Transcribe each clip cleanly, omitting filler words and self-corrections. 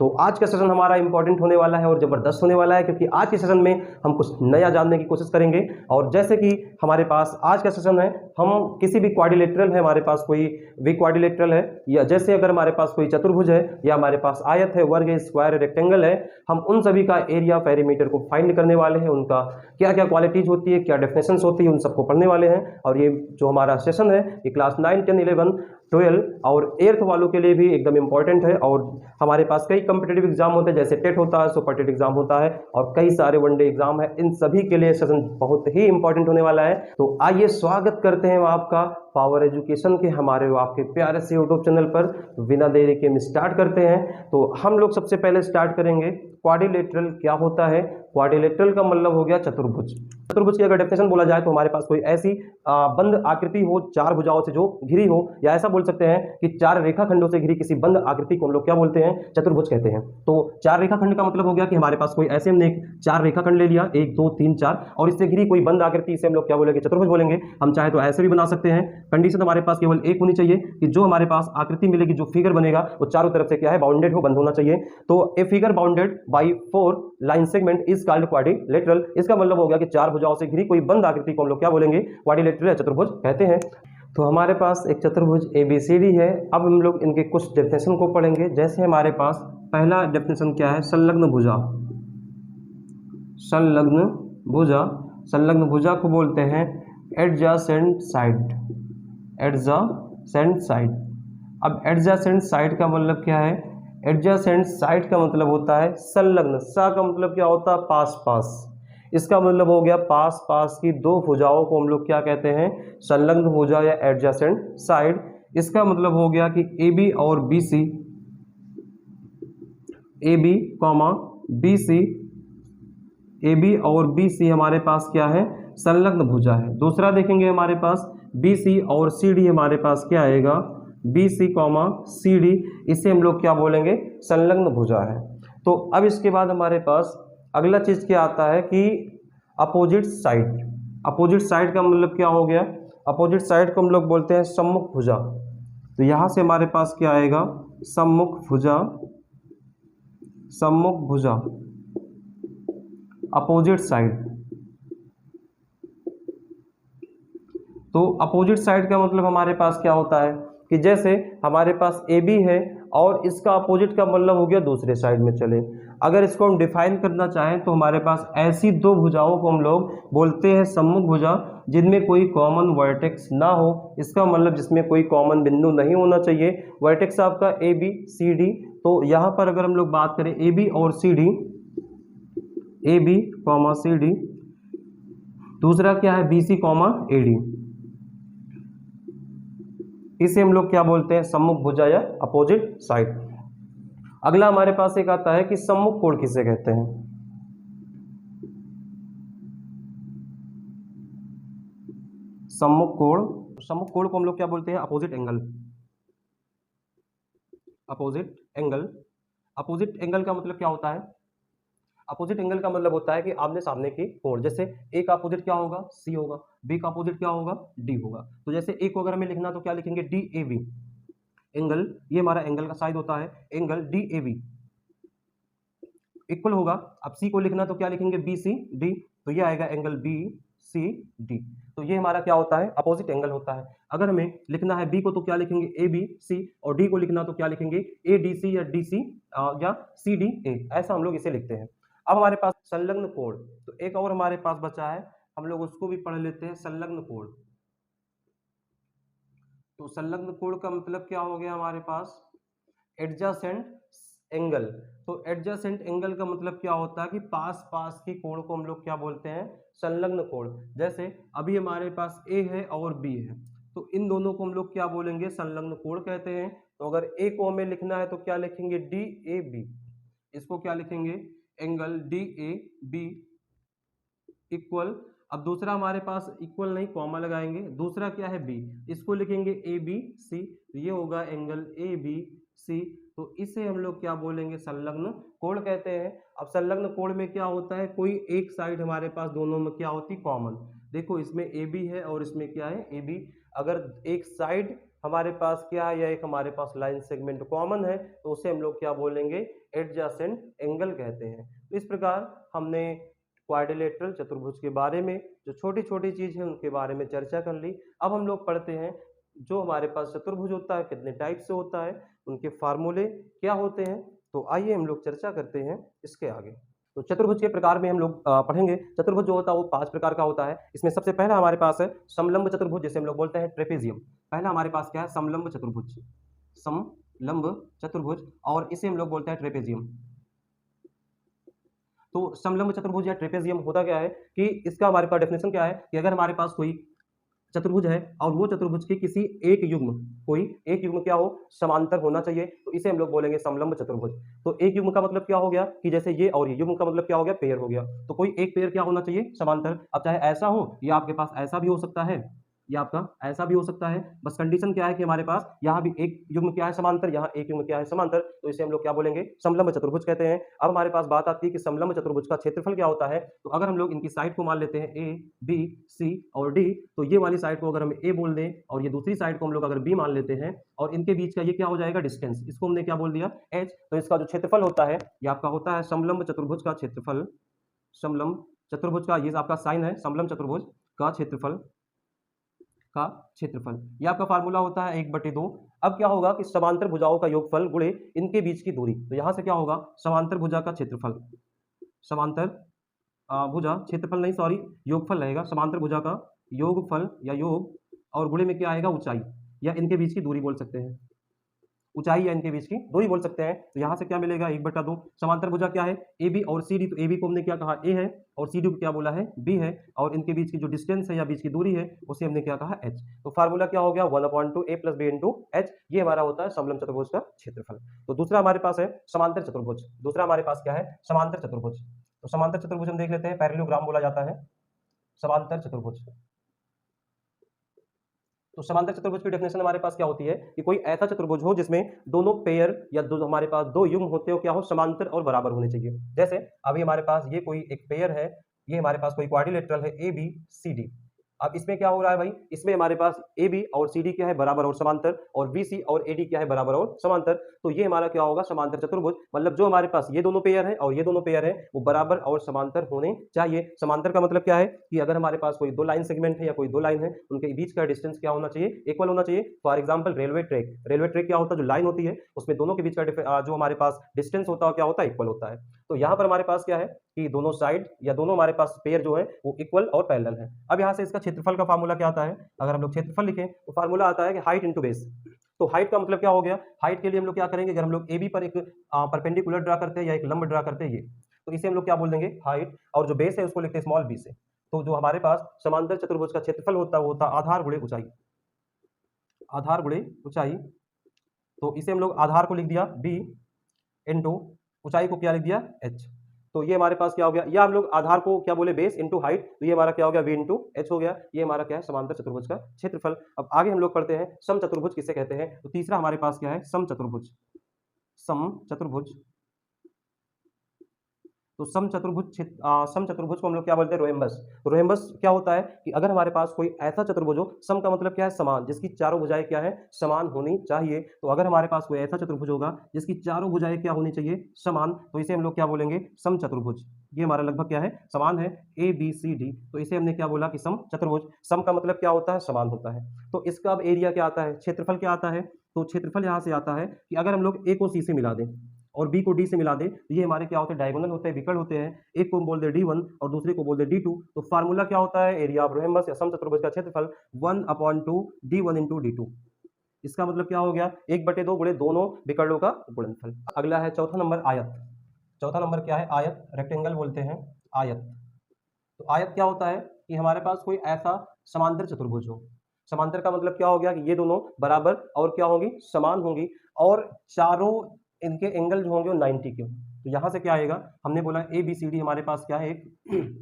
तो आज का सेशन हमारा इंपॉर्टेंट होने वाला है और ज़बरदस्त होने वाला है, क्योंकि आज के सेशन में हम कुछ नया जानने की कोशिश करेंगे। और जैसे कि हमारे पास आज का सेशन है, हम किसी भी क्वाड्रिलेटरल है, हमारे पास कोई भी क्वाड्रिलेटरल है, या जैसे अगर हमारे पास कोई चतुर्भुज है, या हमारे पास आयत है, वर्ग है, स्क्वायर है, रेक्टेंगल है, हम उन सभी का एरिया पेरीमीटर को फाइंड करने वाले हैं। उनका क्या क्या क्वालिटीज होती है, क्या डेफिनेशंस होती है, उन सबको पढ़ने वाले हैं। और ये जो हमारा सेशन है ये क्लास 9, 10, 11, 12 और 8th वालों के लिए भी एकदम इंपॉर्टेंट है। और हमारे पास कई कम्पिटेटिव एग्जाम होते हैं, जैसे टेट होता है, सुपर टेट एग्जाम होता है, और कई सारे वनडे एग्जाम है। इन सभी के लिए सेशन बहुत ही इंपॉर्टेंट होने वाला है। तो आइए स्वागत करते हैं आपका पावर एजुकेशन के हमारे आपके प्यारे से यूट्यूब चैनल पर। बिना देरी के हम स्टार्ट करते हैं। तो हम लोग सबसे पहले स्टार्ट करेंगे क्वाड्रिलेटरल क्या होता है। क्वाड्रिलेटरल का मतलब हो गया चतुर्भुज। चतुर्भुज की अगर डेफिनेशन बोला जाए तो हमारे पास कोई ऐसी बंद आकृति हो, चार भुजाओं से जो घिरी हो, या ऐसा बोल सकते हैं कि चार रेखाखंडों से घिरी किसी बंद आकृति को हम लोग क्या बोलते हैं, चतुर्भुज कहते हैं। तो चार रेखाखंड का मतलब हो गया कि हमारे पास कोई ऐसे हमने चार रेखाखंड ले लिया, 1 2 3 4, और इससे घिरी कोई बंद आकृति, इसे हम लोग क्या बोलेंगे, चतुर्भुज बोलेंगे। हम चाहे तो ऐसे भी बना सकते हैं। कंडीशन हमारे पास केवल एक होनी चाहिए कि जो हमारे पास आकृति मिलेगी, जो फिगर बनेगा, वो चारों तरफ से क्या है, बाउंडेड हो, बंद होना चाहिए। तो a figure bounded by 4 line segment is called quadrilateral. इसका मतलब हो गया कि चार भुजाओं से घिरी कोई बंद आकृति को हम लोग क्या बोलेंगे, क्वाड्रिलेटरल या चतुर्भुज कहते हैं। तो हमारे पास एक चतुर्भुज ABCD है। अब हम लोग इनके कुछ डेफिनेशन को पढ़ेंगे। जैसे हमारे पास पहला डेफिनेशन क्या है, संलग्न भुजा। संलग्न भुजा, संलग्न भुजा को बोलते हैं एडजेसेंट साइड। Adjacent side. अब एडजेसेंट साइड का मतलब क्या है, एडजेसेंट साइड का मतलब होता है संलग्न। सा का मतलब क्या होता है, पास पास। इसका मतलब हो गया पास पास की दो भुजाओं को हम लोग क्या कहते हैं, संलग्न भुजा या एडजेसेंट साइड। इसका मतलब हो गया कि AB और BC, AB comma BC, AB और BC हमारे पास क्या है, संलग्न भुजा है। दूसरा देखेंगे हमारे पास BC और CD हमारे पास क्या आएगा, BC कॉमा CD, इसे हम लोग क्या बोलेंगे, संलग्न भुजा है। तो अब इसके बाद हमारे पास अगला चीज क्या आता है कि अपोजिट साइड। अपोजिट साइड का मतलब क्या हो गया, अपोजिट साइड को हम लोग बोलते हैं सम्मुख भुजा। तो यहां से हमारे पास क्या आएगा, सम्मुख भुजा। सम्मुख भुजा, अपोजिट साइड। तो अपोजिट साइड का मतलब हमारे पास क्या होता है कि जैसे हमारे पास AB है और इसका अपोजिट का मतलब हो गया दूसरे साइड में चले। अगर इसको हम डिफाइन करना चाहें तो हमारे पास ऐसी दो भुजाओं को हम लोग बोलते हैं सम्मुख भुजा, जिनमें कोई कॉमन वर्टेक्स ना हो। इसका मतलब जिसमें कोई कॉमन बिंदु नहीं होना चाहिए। वर्टेक्स आपका ABCD। तो यहाँ पर अगर हम लोग बात करें AB और CD, AB कॉमा CD, दूसरा क्या है BC कॉमा AD, इसे हम लोग क्या बोलते हैं, सम्मुख भुजा या अपोजिट साइड। अगला हमारे पास एक आता है कि सम्मुख कोण किसे कहते हैं। सम्मुख कोण, सम्मुख कोण को हम लोग क्या बोलते हैं, opposite angle. Opposite angle. Opposite angle का मतलब क्या होता है, अपोजिट एंगल का मतलब होता है कि आमने सामने की कोण। जैसे A का अपोजिट क्या होगा, C होगा, B का अपोजिट क्या होगा, D होगा। तो जैसे A को अगर हमें लिखना तो क्या लिखेंगे, DAB एंगल, ये हमारा एंगल का साइड होता है, एंगल DAB इक्वल होगा। अब C को लिखना तो क्या लिखेंगे, BCD, तो ये आएगा एंगल BCD। तो ये हमारा क्या होता है, अपोजिट एंगल होता है। अगर हमें लिखना है B को तो क्या लिखेंगे, ABC, और D को लिखना तो क्या लिखेंगे, ADC या DC या CDA, ऐसा हम लोग इसे लिखते हैं। अब हमारे पास संलग्न कोण, तो एक और हमारे पास बचा है, हम लोग उसको भी पढ़ लेते हैं, संलग्न कोण। तो संलग्न कोण का मतलब क्या हो गया हमारे पास, एडजेसेंट एंगल। तो एडजेसेंट एंगल का मतलब क्या होता है कि पास पास की कोण को हम लोग क्या बोलते हैं, संलग्न कोण। जैसे अभी हमारे पास A है और B है, तो इन दोनों को हम लोग क्या बोलेंगे, संलग्न कोण कहते हैं। तो अगर A को हमें लिखना है तो क्या लिखेंगे, DAB, इसको क्या लिखेंगे, एंगल DAB इक्वल। अब दूसरा हमारे पास इक्वल नहीं, कॉमा लगाएंगे। दूसरा क्या है B, इसको लिखेंगे ABC, तो ये होगा एंगल ABC। तो इसे हम लोग क्या बोलेंगे, संलग्न कोण कहते हैं। अब संलग्न कोण में क्या होता है, कोई एक साइड हमारे पास दोनों में क्या होती, कॉमन। देखो इसमें AB है और इसमें क्या है, AB। अगर एक साइड हमारे पास क्या है, यह एक हमारे पास लाइन सेगमेंट कॉमन है, तो उसे हम लोग क्या बोलेंगे, एडजेसेंट एंगल कहते हैं। तो इस प्रकार हमने क्वाड्रिलेटरल चतुर्भुज के बारे में जो छोटी छोटी चीज है उनके बारे में चर्चा कर ली। अब हम लोग पढ़ते हैं जो हमारे पास चतुर्भुज होता है कितने टाइप से होता है, उनके फार्मूले क्या होते हैं। तो आइए हम लोग चर्चा करते हैं इसके आगे। तो चतुर्भुज के प्रकार में हम लोग पढ़ेंगे। चतुर्भुज जो होता है वो 5 प्रकार का होता है। इसमें सबसे पहला हमारे पास है समलंब चतुर्भुज, जिसे हम लोग बोलते हैं ट्रेपेजियम। पहला हमारे पास क्या है, समलंब चतुर्भुज, समलंब चतुर्भुज, और इसे हम लोग बोलते हैं ट्रेपेजियम। तो समलंब चतुर्भुज या ट्रेपेजियम होता क्या है कि इसका हमारे पास डेफिनेशन क्या है कि अगर हमारे पास कोई चतुर्भुज है और वो चतुर्भुज के किसी एक युग्म, कोई एक युग्म क्या हो, समांतर होना चाहिए, तो इसे हम लोग बोलेंगे समलंब चतुर्भुज। तो एक युग्म का मतलब क्या हो गया कि जैसे ये और ये, युग्म का मतलब क्या हो गया, पेयर हो गया। तो कोई एक पेयर क्या होना चाहिए, समांतर। अब चाहे ऐसा हो या आपके पास ऐसा भी हो सकता है, या आपका ऐसा भी हो सकता है, बस कंडीशन क्या है कि हमारे पास यहाँ भी एक युग्म क्या है समांतर, यहाँ एक युग्म क्या है समांतर, तो इसे हम लोग क्या बोलेंगे, समलंब चतुर्भुज कहते हैं। अब हमारे पास बात आती है कि समलंब चतुर्भुज का क्षेत्रफल क्या होता है। तो अगर हम लोग इनकी साइड को मान लेते हैं ए, बी, सी और डी, तो ये वाली साइड को अगर हम ए बोल दें और ये दूसरी साइड को हम लोग अगर बी मान लेते हैं और इनके बीच का ये क्या हो जाएगा, डिस्टेंस, इसको हमने क्या बोल दिया, एच। तो इसका जो क्षेत्रफल होता है ये आपका होता है समलंब चतुर्भुज का क्षेत्रफल। समलंब चतुर्भुज का ये आपका साइन है, समलंब चतुर्भुज का क्षेत्रफल, का क्षेत्रफल, ये आपका फार्मूला होता है 1/2। अब क्या होगा कि समांतर भुजाओं का योगफल गुणे इनके बीच की दूरी। तो यहां से क्या होगा, समांतर भुजा का क्षेत्रफल, समांतर भुजा क्षेत्रफल नहीं, सॉरी, योगफल रहेगा, समांतर भुजा का योगफल या योग, और गुणे में क्या आएगा, ऊंचाई, या इनके बीच की दूरी बोल सकते हैं, ऊंचाई या इनके बीच की दूरी बोल सकते हैं। तो यहां से क्या मिलेगा, 1/2। समांतर भुजा क्या है, ए बी और सी डी, तो ए बी को हमने क्या कहा, ए है, और सी डी को क्या बोला है, बी है, और इनके बीच की जो डिस्टेंस है या बीच की दूरी है उसे हमने क्या कहा, एच। तो फार्मूला क्या हो गया, 1/2 a + b × h। ये हमारा होता है समलंब चतुर्भुज का क्षेत्रफल। तो दूसरा हमारे पास है समांतर चतुर्भुज। दूसरा हमारे पास क्या है, समांतर चतुर्भुज। तो समांतर चतुर्भुज हम देख लेते हैं, पैरेललोग्राम बोला जाता है समांतर चतुर्भुज। तो समांतर चतुर्भुज की डेफिनेशन हमारे पास क्या होती है कि कोई ऐसा चतुर्भुज हो जिसमें दोनों पेयर या दो हमारे पास दो युग्म होते हो क्या हो, समांतर और बराबर होने चाहिए। जैसे अभी हमारे पास ये कोई एक पेयर है, ये हमारे पास कोई क्वाड्रिलेटरल है ए बी सी डी। अब इसमें क्या हो रहा है भाई, इसमें हमारे पास ए बी और सी डी क्या है, बराबर और समांतर, और बी सी और ए डी क्या है, बराबर और समांतर। तो ये हमारा क्या होगा, समांतर चतुर्भुज। मतलब जो हमारे पास ये दोनों पेयर है और ये दोनों पेयर है वो बराबर और समांतर होने चाहिए। समांतर का मतलब क्या है कि अगर हमारे पास कोई दो लाइन सेगमेंट है या कोई दो लाइन है, उनके बीच का डिस्टेंस क्या होना चाहिए, इक्वल होना चाहिए। For example railway track, railway track क्या होता है, जो लाइन होती है उसमें दोनों के बीच का जो हमारे पास डिस्टेंस होता है क्या होता है, इक्वल होता है। तो यहाँ पर हमारे पास क्या है कि दोनों साइड या दोनों हमारे पास पेयर जो है वो इक्वल और पैरेलल है। अब यहाँ से इसका क्षेत्रफल का फार्मूला क्या आता है, अगर हम लोग क्षेत्रफल लिखें तो फार्मूला आता है कि हाइट इंटू बेस। तो हाइट का मतलब क्या हो गया, हाइट के लिए हम लोग क्या करेंगे, अगर हम लोग ए बी पर एक परपेंडिकुलर ड्रा करते हैं या एक लंब ड्रा करते हैं ये, तो इसे हम लोग क्या बोल देंगे, हाइट, और जो बेस है उसको लिखते हैं स्मॉल बी से। तो जो हमारे पास समांतर चतुर्भुज का क्षेत्रफल होता है वो होता है आधार गुणे ऊंचाई, आधार गुणे ऊंचाई। तो इसे हम लोग आधार को लिख दिया बी, इंटू ऊंचाई को क्या लिख दिया, एच। तो ये हमारे पास क्या हो गया, या हम लोग आधार को क्या बोले, बेस इंटू हाइट, तो ये हमारा क्या हो गया, वी इंटू एच हो गया। ये हमारा क्या है, समांतर चतुर्भुज का क्षेत्रफल। अब आगे हम लोग पढ़ते हैं सम चतुर्भुज किसे कहते हैं। तो तीसरा हमारे पास क्या है, सम चतुर्भुज। सम चतुर्भुज, तो सम चतुर्भुज को हम लोग क्या बोलते हैं, रोहेम्बस। तो रोहेम्बस क्या होता है कि अगर हमारे पास कोई ऐसा चतुर्भुज हो, सम का मतलब क्या है, समान, जिसकी चारों भुजाएं क्या है, समान होनी चाहिए। तो अगर हमारे पास कोई ऐसा चतुर्भुज होगा जिसकी चारों भुजाएं क्या होनी चाहिए, समान, तो इसे हम लोग क्या बोलेंगे, सम चतुर्भुज। ये हमारा लगभग क्या है, समान है, ए बी सी डी, तो इसे हमने क्या बोला कि सम चतुर्भुज। सम का मतलब क्या होता है, समान होता है। तो इसका अब एरिया क्या आता है, क्षेत्रफल क्या आता है। तो क्षेत्रफल यहाँ से आता है कि अगर हम लोग ए को सी से मिला दें और बी को डी से मिला दे, तो ये हमारे क्या होते हैं, डायगोनल होते हैं, विकर्ण होते हैं। एक को बोल दे d1 और दूसरे को बोल दे d2। तो फार्मूला क्या होता है, एरिया ऑफ रोहेम्बस या समचतुर्भुज का क्षेत्रफल 1/2 d1 × d2। इसका मतलब क्या हो गया, 1/2 गुणे दोनों विकर्णों का गुणनफल। अगला है चौथा नंबर, आयत। चौथा नंबर क्या है, आयत, रेक्टेंगल बोलते हैं, आयत। तो आयत क्या होता है कि हमारे पास कोई ऐसा समांतर चतुर्भुज हो। समांतर का मतलब क्या हो गया कि ये दोनों बराबर और क्या होंगी, समान होंगी, और चारों इनके एंगल जो होंगे वो 90 के होंगे। तो यहां से क्या आएगा, हमने बोला ए बी सी डी हमारे पास क्या है, एक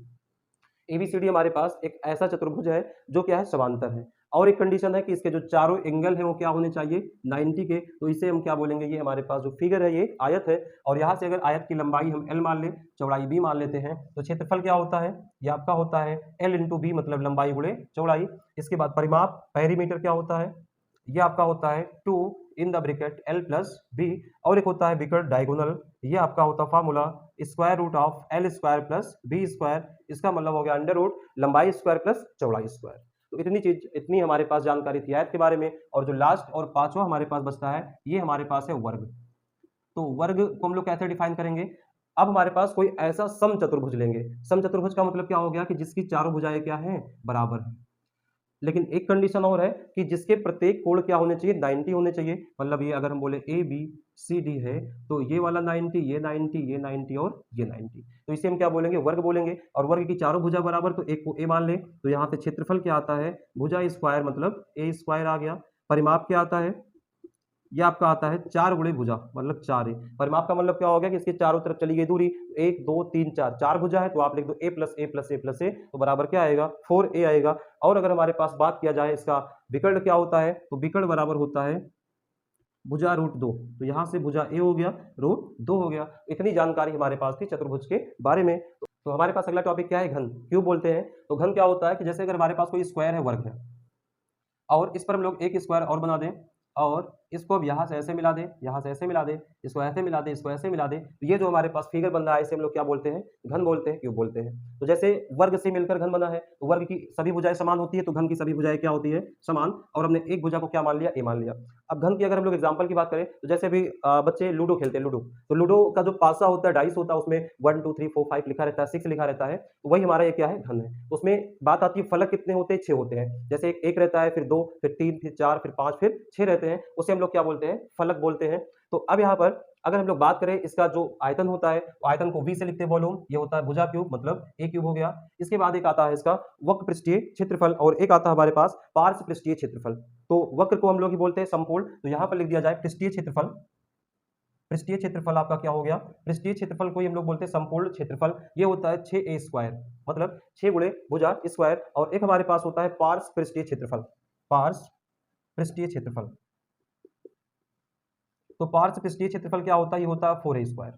एबीसीडी हमारे पास एक ऐसा चतुर्भुज है जो क्या है, समांतर है, और एक कंडीशन है कि इसके जो चारों एंगल है वो क्या होने चाहिए, 90 के। तो इसे हम क्या बोलेंगे, ये हमारे पास जो फिगर है ये आयत है, और यहाँ से अगर आयत की लंबाई हम l मान ले, चौड़ाई b मान लेते हैं, तो क्षेत्रफल क्या होता है, ये आपका होता है l × b, मतलब लंबाई गुणे चौड़ाई। इसके बाद परिमाप, पेरीमीटर क्या होता है, ये आपका होता है 2 in the bracket l plus b, और एक होता है बिकर्ड डायगोनल, ये आपका होता है formula square root of l square plus b square, इसका मतलब हो गया अंडर रूट लंबाई स्क्वायर प्लस चौड़ाई स्क्वायर। तो इतनी हमारे पास जानकारी थी आयत के बारे में। और जो लास्ट और पांचवा हमारे पास बचता है ये हमारे पास है वर्ग। तो वर्ग को हम लोग कैसे डिफाइन करेंगे? अब हमारे पास कोई ऐसा समचतुर्भुज लेंगे। समचतुर्भुज का मतलब क्या हो गया कि जिसकी चारों भुजाएं क्या हैं, बराबर है। लेकिन एक कंडीशन और है कि जिसके प्रत्येक कोण क्या होने चाहिए, 90 होने चाहिए। मतलब ये अगर हम बोले ए बी सी डी है तो ये वाला 90, ये 90, ये 90 और ये 90, तो इसे हम क्या बोलेंगे, वर्ग बोलेंगे। और वर्ग की चारों भुजा बराबर, तो एक को ए मान ले, तो यहाँ पे क्षेत्रफल क्या आता है, भुजा स्क्वायर मतलब ए स्क्वायर आ गया। परिमाप क्या आता है, ये आपका आता है 4 गुणे भुजा मतलब 4a। परिमाप का मतलब क्या हो गया कि इसके चारों तरफ चली गई दूरी, 1 2 3 4, 4 भुजा है तो आप लिख दो a plus A plus A plus A, तो बराबर क्या आएगा, 4a आएगा। और अगर हमारे पास बात किया जाए इसका विकर्ण क्या होता है, तो विकर्ण बराबर होता है भुजा रूट 2, तो यहाँ से भुजा a हो गया, रूट 2 हो गया। इतनी जानकारी हमारे पास थी चतुर्भुज के बारे में। तो हमारे पास अगला टॉपिक क्या है, घन। क्यों बोलते हैं, तो घन क्या होता है कि जैसे अगर हमारे पास कोई स्क्वायर है, वर्ग है, और इस पर हम लोग एक स्क्वायर और बना दें, और इसको अब यहाँ से ऐसे मिला दें, यहाँ से ऐसे मिला दें, इसको ऐसे मिला दें, इसको ऐसे मिला दें, तो ये जो हमारे पास फिगर बन रहा है इसे हम लोग क्या बोलते हैं, घन बोलते हैं, क्यों बोलते हैं। तो जैसे वर्ग से मिलकर घन बना है, तो वर्ग की सभी भुजाएं समान होती है, तो घन की सभी भुजाएं क्या होती है, समान। और हमने एक भुजा को क्या मान लिया, ए मान लिया। अब घन की अगर हम लोग एग्जाम्पल की बात करें, तो जैसे अभी बच्चे लूडो खेलते हैं, लूडो, तो लूडो का जो पासा होता है, डाइस होता है, उसमें 1 2 3 4 5 लिखा रहता है, 6 लिखा रहता है, तो वही हमारा ये क्या है, घन है। उसमें बात आती है फलक कितने होते हैं, 6 होते हैं। जैसे एक रहता है, फिर 2, फिर 3, फिर 4, फिर 5, फिर 6 रहते हैं, उसे हम लोग क्या बोलते हैं, फलक बोलते हैं। तो अब यहाँ पर अगर हम लोग बात करें इसका जो आयतन होता है, तो आयतन को v से लिखते हैं, वॉल्यूम, ये होता है भुजा क्यूब मतलब a क्यूब हो गया। इसके बाद एक आता है इसका वक्र पृष्ठीय क्षेत्रफल, और एक आता है हमारे पास पार्श्व पृष्ठीय क्षेत्रफल। तो वक्र को हम लोग ही बोलते हैं समकोण, तो यहाँ पर लिख दिया जाए पृष्ठीय क्षेत्रफल। पृष्ठीय क्षेत्रफल आपका क्या हो गया, पृष्ठीय क्षेत्रफल को ही हम लोग बोलते हैं समपूर्ण क्षेत्रफल। ये होता है 6a स्क्वायर मतलब 6 गुणे भुजा स्क्वायर। और एक हमारे पास होता है पार्श्व पृष्ठीय क्षेत्रफल, पार्श्व पृष्ठीय क्षेत्रफल। तो पार्श्व पृष्ठीय क्षेत्रफल क्या होता है, ये होता है 4a स्क्वायर।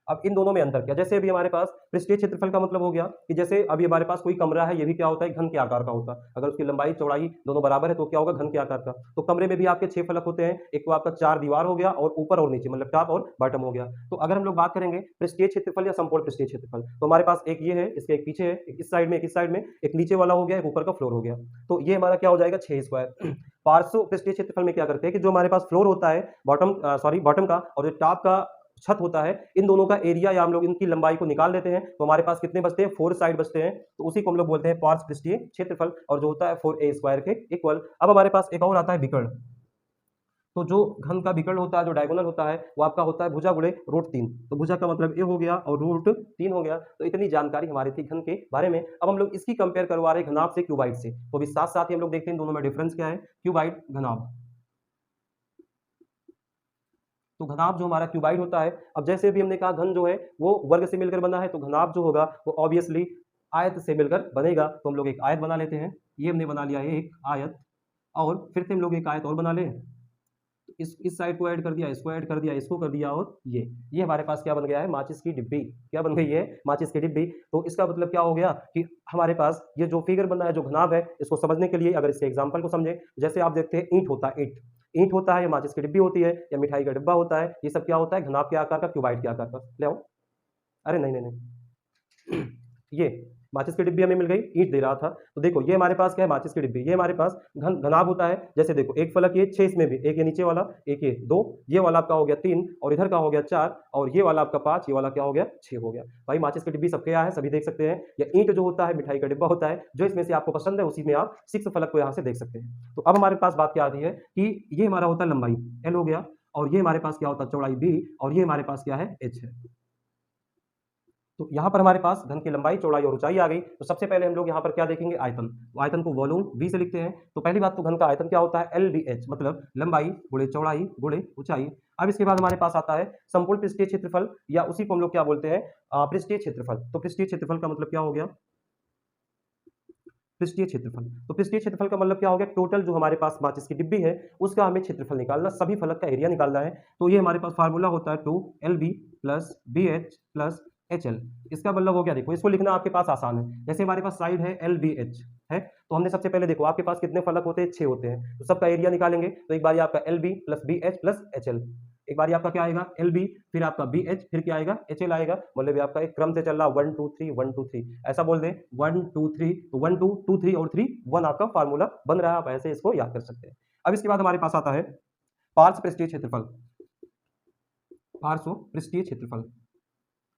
अब इन दोनों में अंतर क्या, जैसे अभी हमारे पास पृष्ठीय क्षेत्रफल का मतलब हो गया कि जैसे अभी हमारे पास कोई कमरा है, ये भी क्या होता है, घन के आकार का होता है। अगर उसकी लंबाई चौड़ाई दोनों बराबर है तो क्या होगा, घन के आकार का। तो कमरे में भी आपके 6 फलक होते हैं, एक तो आपका 4 दीवार हो गया, और ऊपर और नीचे मतलब टॉप और बॉटम हो गया। तो अगर हम लोग बात करेंगे पृष्ठीय क्षेत्रफल या संपूर्ण पृष्ठीय क्षेत्रफल, तो हमारे पास एक ये है, इसके एक पीछे है, एक इस साइड में, एक इस साइड में, एक नीचे वाला हो गया, एक ऊपर का फ्लोर हो गया। तो ये हमारा क्या हो जाएगा, 6 स्क्वायर। पार्श्व पृष्ठीय क्षेत्रफल में क्या करते हैं कि जो हमारे पास फ्लोर होता है, बॉटम का, और जो टॉप का छत होता है, इन दोनों का एरिया या हम लोग इनकी लंबाई को निकाल देते हैं, तो हमारे पास कितने बचते हैं, 4 साइड बचते हैं। तो उसी को हम लोग बोलते हैं पार्श्व पृष्ठीय क्षेत्रफल, और जो होता है 4a स्क्वायर के इक्वल। अब हमारे पास एक और आता है विकर्ण। तो जो घन का विकर्ण होता है, जो डायगोनल होता है, वो आपका होता है भुजा गुणे रूट 3। तो भुजा का मतलब a हो गया और रूट 3 हो गया। तो इतनी जानकारी हमारी थी घन के बारे में। अब हम लोग इसकी कंपेयर करवा रहे हैं घनाभ से, क्यूबाइड से। तो अभी साथ साथ ही हम लोग देखते हैं दोनों में डिफरेंस क्या है, क्यूबाइड घनाभ। तो घनाभ जो हमारा क्यूबाइड होता है, अब जैसे भी हमने कहा घन जो है वो वर्ग से मिलकर बना है, तो घनाभ जो होगा वो ऑब्वियसली आयत से मिलकर बनेगा। तो हम लोग एक आयत बना लेते हैं, ये हमने बना लिया है एक आयत, और फिर से हम लोग एक आयत और बना लें। तो इस साइड को ऐड कर दिया, इसको ऐड कर दिया, इसको कर दिया, और ये हमारे पास क्या बन गया है, माचिस की डिब्बी। क्या बन गई है, माचिस की डिब्बी। तो इसका मतलब क्या हो गया कि हमारे पास ये जो फिगर बना है, जो घनाभ है, इसको समझने के लिए अगर इसके एग्जाम्पल को समझे, जैसे आप देखते हैं ईंट होता है, ईंट होता है, या माचिस की डिब्बी होती है, या मिठाई का डिब्बा होता है, ये सब क्या होता है, घनाभ के आकार का, क्यूबाइड के आकार का। ले आओ, अरे नहीं नहीं नहीं ये माचिस की डिब्बी हमें मिल गई, ईंट दे रहा था। तो देखो ये हमारे पास क्या है, माचिस की डिब्बी। ये हमारे पास घनाभ होता है। जैसे देखो एक फलक ये 6, इसमें भी एक ये नीचे वाला, एक ये 2, ये वाला आपका हो गया 3, और इधर का हो गया 4, और ये वाला आपका 5, ये वाला क्या हो गया 6 हो गया। भाई माचिस की डिब्बी सबके यहाँ है, सभी देख सकते हैं। या ईंट जो होता है, मिठाई का डिब्बा होता है, जो इसमें से आपको पसंद है उसी में आप 6 फलक को यहाँ से देख सकते हैं। तो अब हमारे पास बात क्या आती है कि ये हमारा होता है लंबाई एल हो गया, और ये हमारे पास क्या होता है चौड़ाई बी, और ये हमारे पास क्या है एच है। तो यहाँ पर हमारे पास घन की लंबाई, चौड़ाई और ऊंचाई आ गई। तो सबसे पहले हम लोग यहाँ पर क्या देखेंगे, आयतन। तो आयतन को वॉल्यूम v से लिखते हैं। तो पहली बात तो घन का आयतन क्या होता है, LBH मतलब लंबाई गुणे चौड़ाई गुणे ऊंचाई। अब इसके बाद हमारे पास आता है संपूर्ण पृष्ठीय क्षेत्रफल, या उसी को हम लोग क्या बोलते हैं, पृष्ठीय क्षेत्रफल। तो पृष्ठीय क्षेत्रफल का मतलब क्या हो गया, पृष्ठीय क्षेत्रफल। तो पृष्ठीय क्षेत्रफल का मतलब क्या हो गया, टोटल जो हमारे पास माचिस की डिब्बी है उसका हमें क्षेत्रफल निकालना, सभी फलक का एरिया निकालना है। तो ये हमारे पास फार्मूला होता है 2LB plus BH plus HL। इसका मतलब हो गया, देखो इसको लिखना आपके पास आसान है। जैसे हमारे पास साइड है LBH, है। तो हमने सबसे पहले देखो आपके पास कितने फलक होते हैं, 6 होते हैं, तो सबका एरिया निकालेंगे। तो एक बार आपका l b plus b h plus h l, एक बार आपका क्या आएगा एल बी, फिर आपका बी एच, फिर क्या आएगा एच एल आएगा। मतलब आपका एक क्रम से चल रहा 1 2 3 1 2 3, ऐसा बोल दे 1 2 3, तो 1 2 2 3 और 3 1 आपका फार्मूला बन रहा है। आप ऐसे इसको याद कर सकते हैं। अब इसके बाद हमारे पास आता है पार्श्व पृष्ठीय क्षेत्रफल। पार्श्व पृष्ठीय क्षेत्रफल,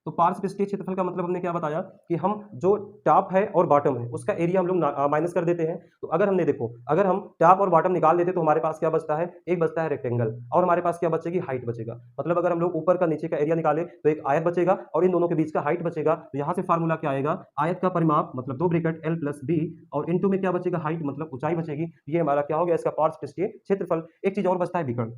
तो पार्श्व पृष्ठीय क्षेत्रफल का मतलब हमने क्या बताया कि हम जो टॉप है और बॉटम है उसका एरिया हम लोग माइनस कर देते हैं। तो अगर हमने देखो, अगर हम टॉप और बॉटम निकाल देते तो हमारे पास क्या बचता है, एक बचता है रेक्टेंगल, और हमारे पास क्या बचेगी, हाइट बचेगा। मतलब अगर हम लोग ऊपर का नीचे का एरिया निकाले तो एक आयत बचेगा और इन दोनों के बीच का हाइट बचेगा। तो यहाँ से फार्मूला क्या आएगा, आयत का परिमाप मतलब 2 ब्रैकेट एल प्लस बी और इनटू में क्या बचेगा, हाइट मतलब ऊंचाई बचेगी। ये हमारा क्या हो गया, इसका पार्श्व पृष्ठीय क्षेत्रफल। एक चीज और बचता है विकर्ण।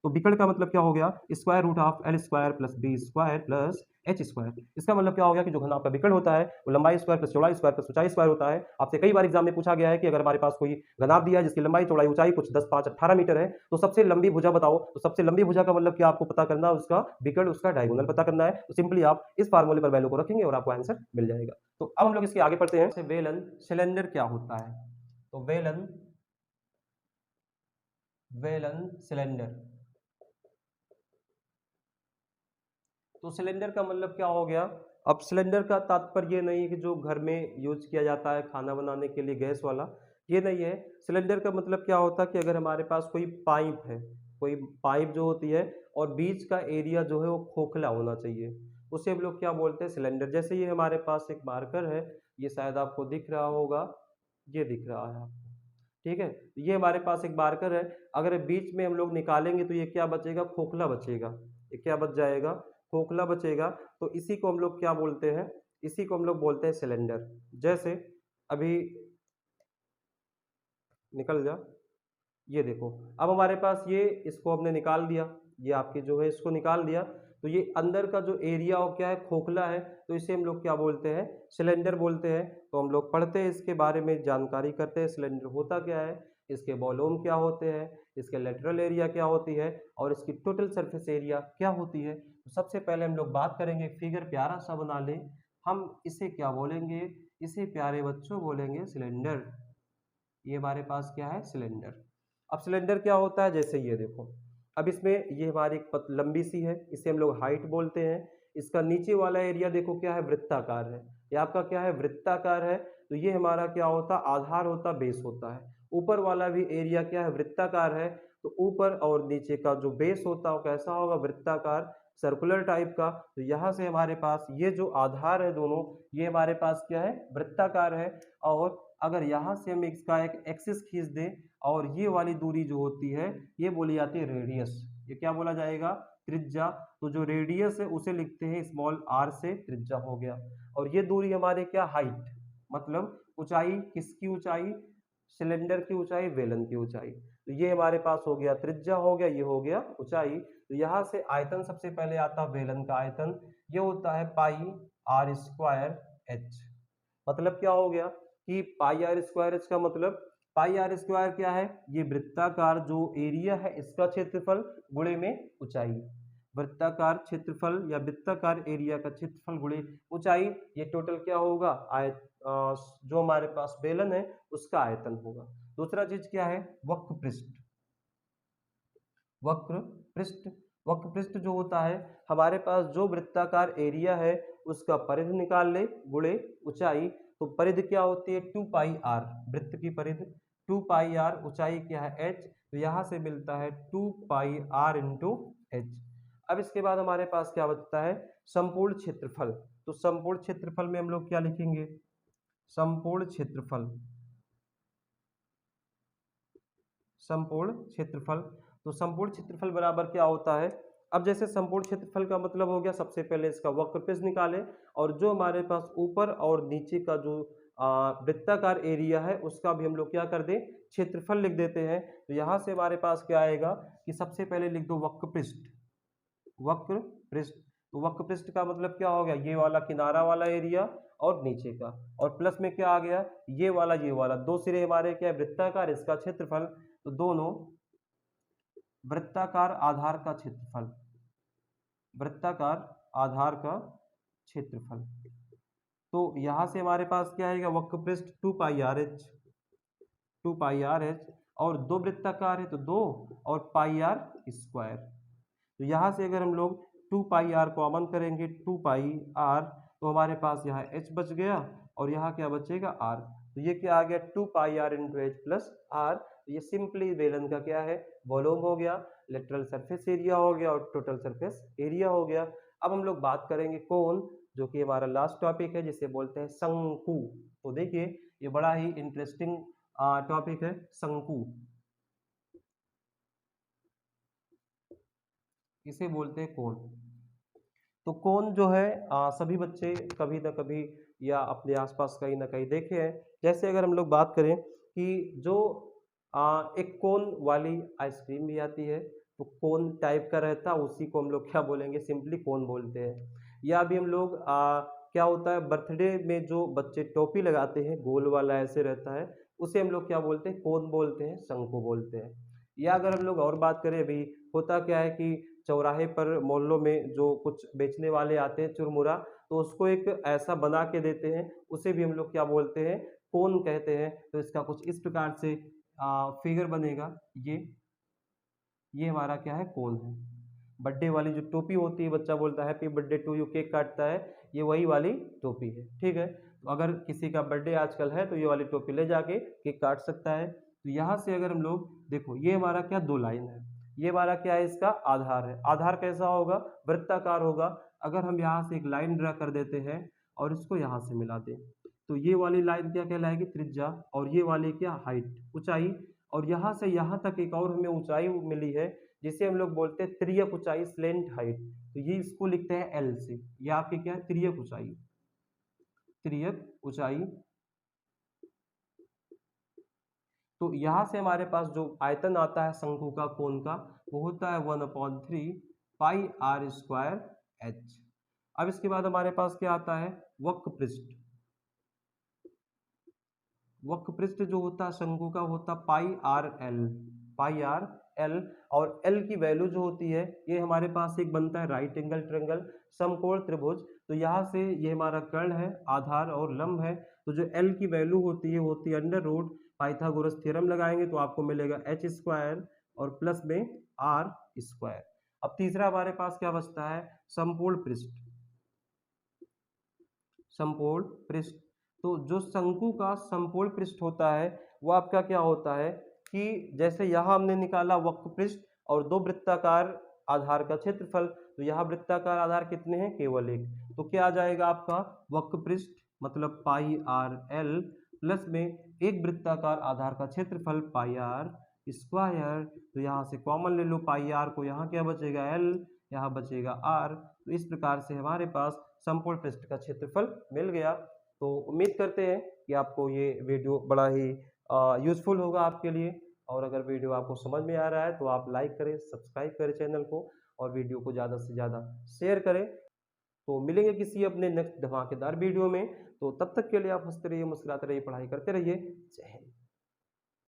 तो विकर्ण का मतलब क्या हो गया, square root of l square plus b square plus h square. इसका मतलब क्या हो गया कि जो घन आपका विकर्ण होता है वो लंबाई स्क्वायर प्लस चौड़ाई स्क्वायर प्लस ऊंचाई स्क्वायर होता है। आपसे कई बार एग्जाम में पूछा गया है कि अगर हमारे पास कोई घनाभ दिया है जिसकी लंबाई चौड़ाई ऊंचाई कुछ 10 5 18 मीटर है, तो सबसे लंबी भुजा बताओ। तो सबसे लंबी भुजा का मतलब क्या आपको पता करना है, उसका विकर्ण उसका डायगोनल पता करना है। तो सिंपली आप इस फार्मूले पर वैल्यू को रखेंगे और आपको आंसर मिल जाएगा। तो अब हम लोग इसके आगे पढ़ते हैं, वेलन सिलेंडर क्या होता है। तो वेलन सिलेंडर, तो सिलेंडर का मतलब क्या हो गया। अब सिलेंडर का तात्पर्य ये नहीं है कि जो घर में यूज किया जाता है खाना बनाने के लिए गैस वाला, ये नहीं है। सिलेंडर का मतलब क्या होता है कि अगर हमारे पास कोई पाइप है, कोई पाइप जो होती है और बीच का एरिया जो है वो खोखला होना चाहिए, उसे हम लोग क्या बोलते हैं, सिलेंडर। जैसे ये हमारे पास एक मार्कर है, ये शायद आपको दिख रहा होगा, ये दिख रहा है आपको, ठीक है। ये हमारे पास एक मार्कर है, अगर बीच में हम लोग निकालेंगे तो ये क्या बचेगा, खोखला बचेगा। ये क्या बच जाएगा, खोखला बचेगा। तो इसी को हम लोग क्या बोलते हैं, इसी को हम लोग बोलते हैं सिलेंडर। जैसे अभी निकल जा, ये देखो, अब हमारे पास ये, इसको हमने निकाल दिया, ये आपकी जो है इसको निकाल दिया, तो ये अंदर का जो एरिया हो क्या है, खोखला है, तो इसे हम लोग क्या बोलते हैं, सिलेंडर बोलते हैं। तो हम लोग पढ़ते हैं, इसके बारे में जानकारी करते हैं, सिलेंडर होता क्या है, इसके वॉल्यूम क्या होते हैं, इसके लेटरल एरिया क्या होती है और इसकी टोटल सरफेस एरिया क्या होती है। तो सबसे पहले हम लोग बात करेंगे, फिगर प्यारा सा बना ले, हम इसे क्या बोलेंगे, इसे प्यारे बच्चों बोलेंगे सिलेंडर। ये हमारे पास क्या है, सिलेंडर। अब सिलेंडर क्या होता है, जैसे ये देखो, अब इसमें ये हमारी एक लंबी सी है, इसे हम लोग हाइट बोलते हैं। इसका नीचे वाला एरिया देखो क्या है, वृत्ताकार है, ये आपका क्या है, वृत्ताकार है। तो ये हमारा क्या होता, आधार होता, बेस होता है। ऊपर वाला भी एरिया क्या है, वृत्ताकार है। तो ऊपर और नीचे का जो बेस होता है वो कैसा होगा, वृत्ताकार, सर्कुलर टाइप का। तो यहाँ से हमारे पास ये जो आधार है दोनों, ये हमारे पास क्या है, वृत्ताकार है। और अगर यहाँ से हम इसका एक एक्सिस खींच दें और ये वाली दूरी जो होती है ये बोली जाती है रेडियस। ये क्या बोला जाएगा, त्रिज्या। तो जो रेडियस है उसे लिखते हैं स्मॉल आर से, त्रिज्या हो गया। और ये दूरी हमारे क्या, हाइट, मतलब ऊंचाई, किसकी ऊंचाई, सिलेंडर की ऊंचाई, वेलन की ऊंचाई। तो ये हमारे पास हो गया त्रिज्या, हो गया ये हो गया ऊंचाई। तो यहाँ से आयतन सबसे पहले आता है, वेलन का आयतन, ये होता है पाई आर स्क्वायर एच। मतलब क्या हो गया कि पाई आर स्क्वायर एच का मतलब, पाई आर स्क्वायर क्या है, ये वृत्ताकार जो एरिया है इसका क्षेत्रफल गुणे में ऊंचाई। वृत्ताकार क्षेत्रफल या वृत्ताकार एरिया का क्षेत्रफल गुणे ऊंचाई, ये टोटल क्या होगा, आयत, जो हमारे पास बेलन है उसका आयतन होगा। दूसरा चीज क्या है, वक्र पृष्ठ। वक्र पृष्ठ, वक्र पृष्ठ जो होता है, हमारे पास जो वृत्ताकार एरिया है उसका परिधि निकाल ले गुणे ऊंचाई। तो परिधि क्या होती है, 2 पाई आर, वृत्त की परिधि 2 पाई आर, ऊंचाई क्या है एच। तो यहाँ से मिलता है 2 पाई आर इंटू एच। अब इसके बाद हमारे पास क्या बचता है, संपूर्ण क्षेत्रफल। तो संपूर्ण क्षेत्रफल में हम लोग क्या लिखेंगे, संपूर्ण क्षेत्रफल, संपूर्ण क्षेत्रफल। तो संपूर्ण क्षेत्रफल बराबर क्या होता है, अब जैसे संपूर्ण क्षेत्रफल का मतलब हो गया, सबसे पहले इसका वक्र पृष्ठ निकालें और जो हमारे पास ऊपर और नीचे का जो वृत्ताकार एरिया है उसका भी हम लोग क्या कर दें, क्षेत्रफल लिख देते हैं। तो यहाँ से हमारे पास क्या आएगा कि सबसे पहले लिख दो वक्र पृष्ठ, वक्र पृष्ठ। तो वक्र पृष्ठ का मतलब क्या हो गया, ये वाला किनारा वाला एरिया और नीचे का, और प्लस में क्या आ गया, ये वाला दो सिरे हमारे क्या है, वृत्ताकार, इसका क्षेत्रफल। तो दोनों वृत्ताकार आधार का क्षेत्रफल, वृत्ताकार आधार का क्षेत्रफल। तो यहाँ से हमारे पास क्या आएगा, वक्र पृष्ठ 2 पाई आर एच, और दो वृत्ताकार है तो 2 और पाई आर स्क्वायर। तो यहाँ से अगर हम लोग 2 पाई आर कॉमन करेंगे, 2 पाई आर, तो हमारे पास यहाँ h बच गया और यहाँ क्या बचेगा, r। तो ये क्या आ गया, 2 pi R into H plus R. तो ये सिंपली बेलन का क्या है, वॉल्यूम हो गया, लेटरल सरफेस एरिया हो गया और टोटल सरफेस एरिया हो गया। अब हम लोग बात करेंगे कोण, जो कि हमारा लास्ट टॉपिक है, जिसे बोलते हैं शंकु। तो देखिए ये बड़ा ही इंटरेस्टिंग टॉपिक है, शंकु। इसे बोलते हैं कोण। तो कोण जो है सभी बच्चे कभी ना कभी या अपने आसपास कहीं ना कहीं देखे हैं। जैसे अगर हम लोग बात करें कि जो एक कोण वाली आइसक्रीम भी आती है, तो कोण टाइप का रहता है, उसी को हम लोग क्या बोलेंगे, सिंपली कोण बोलते हैं। या अभी हम लोग क्या होता है, बर्थडे में जो बच्चे टोपी लगाते हैं, गोल वाला ऐसे रहता है, उसे हम लोग क्या बोलते हैं, कोण बोलते हैं, शंकु बोलते हैं। या अगर हम लोग और बात करें, अभी होता क्या है कि चौराहे पर मोहल्लों में जो कुछ बेचने वाले आते हैं चुरमुरा, तो उसको एक ऐसा बना के देते हैं, उसे भी हम लोग क्या बोलते हैं, कोन कहते हैं। तो इसका कुछ इस प्रकार से फिगर बनेगा, ये हमारा क्या है, कोन है। बर्थडे वाली जो टोपी होती है, बच्चा बोलता है happy birthday to you, cake काटता है, ये वही वाली टोपी है, ठीक है। तो अगर किसी का बर्थडे आजकल है तो ये वाली टोपी ले जाके केक काट सकता है। तो यहाँ से अगर हम लोग देखो, ये हमारा क्या, दो लाइन है, ये हमारा क्या है, इसका आधार है। आधार कैसा होगा, वृत्ताकार होगा। अगर हम यहाँ से एक लाइन ड्रा कर देते हैं और इसको यहाँ से मिला दें, तो ये वाली लाइन क्या कहलाएगी, त्रिज्या, और ये वाली क्या, हाइट, ऊंचाई। और यहाँ से यहाँ तक एक और हमें ऊंचाई मिली है, जिसे हम लोग बोलते हैं त्रियक ऊंचाई, स्लेंट हाइट। तो ये इसको लिखते हैं एल से। ये आपकी क्या है, त्रियक ऊंचाई, त्रियक ऊंचाई। तो यहाँ से हमारे पास जो आयतन आता है शंकु का, कोण का, वो होता है 1/3 पाई आर स्क्वायर एच। अब इसके बाद हमारे पास क्या आता है, वक्र पृष्ठ। वक्र पृष्ठ जो होता है शंकु का, होता पाई आर एल। और एल की वैल्यू जो होती है, ये हमारे पास एक बनता है राइट एंगल ट्रायंगल, समकोण त्रिभुज। तो यहाँ से ये हमारा कर्ण है, आधार और लंब है। तो जो एल की वैल्यू होती है, अंडर रूट पाइथागोरस थ्योरम लगाएंगे तो आपको मिलेगा एच स्क्वायर और प्लस में आर स्क्वायर। अब तीसरा हमारे पास क्या बचता है, समपूर्ण पृष्ठ। समपूर्ण पृष्ठ, तो जो शंकु का समपूर्ण पृष्ठ होता है, वो आपका क्या होता है कि जैसे यहाँ हमने निकाला वक्र पृष्ठ और दो वृत्ताकार आधार का क्षेत्रफल, तो यहाँ वृत्ताकार आधार कितने हैं, केवल एक। तो क्या आ जाएगा आपका, वक्र पृष्ठ मतलब पाई आर एल प्लस में एक वृत्ताकार आधार का क्षेत्रफल पाई आर स्क्वायर। तो यहाँ से कॉमन ले लो, पाई आर को, यहाँ क्या बचेगा, एल, यहाँ बचेगा आर। तो इस प्रकार से हमारे पास समपूर्ण पृष्ठ का क्षेत्रफल मिल गया। तो उम्मीद करते हैं कि आपको ये वीडियो बड़ा ही यूजफुल होगा आपके लिए। और अगर वीडियो आपको समझ में आ रहा है तो आप लाइक करें, सब्सक्राइब करें चैनल को, और वीडियो को ज़्यादा से ज़्यादा शेयर करें। तो मिलेंगे किसी अपने नेक्स्ट धमाकेदार वीडियो में। तो तब तक के लिए आप हंसते रहिए, मुस्कुराते रहिए, पढ़ाई करते रहिए। जय हिंद।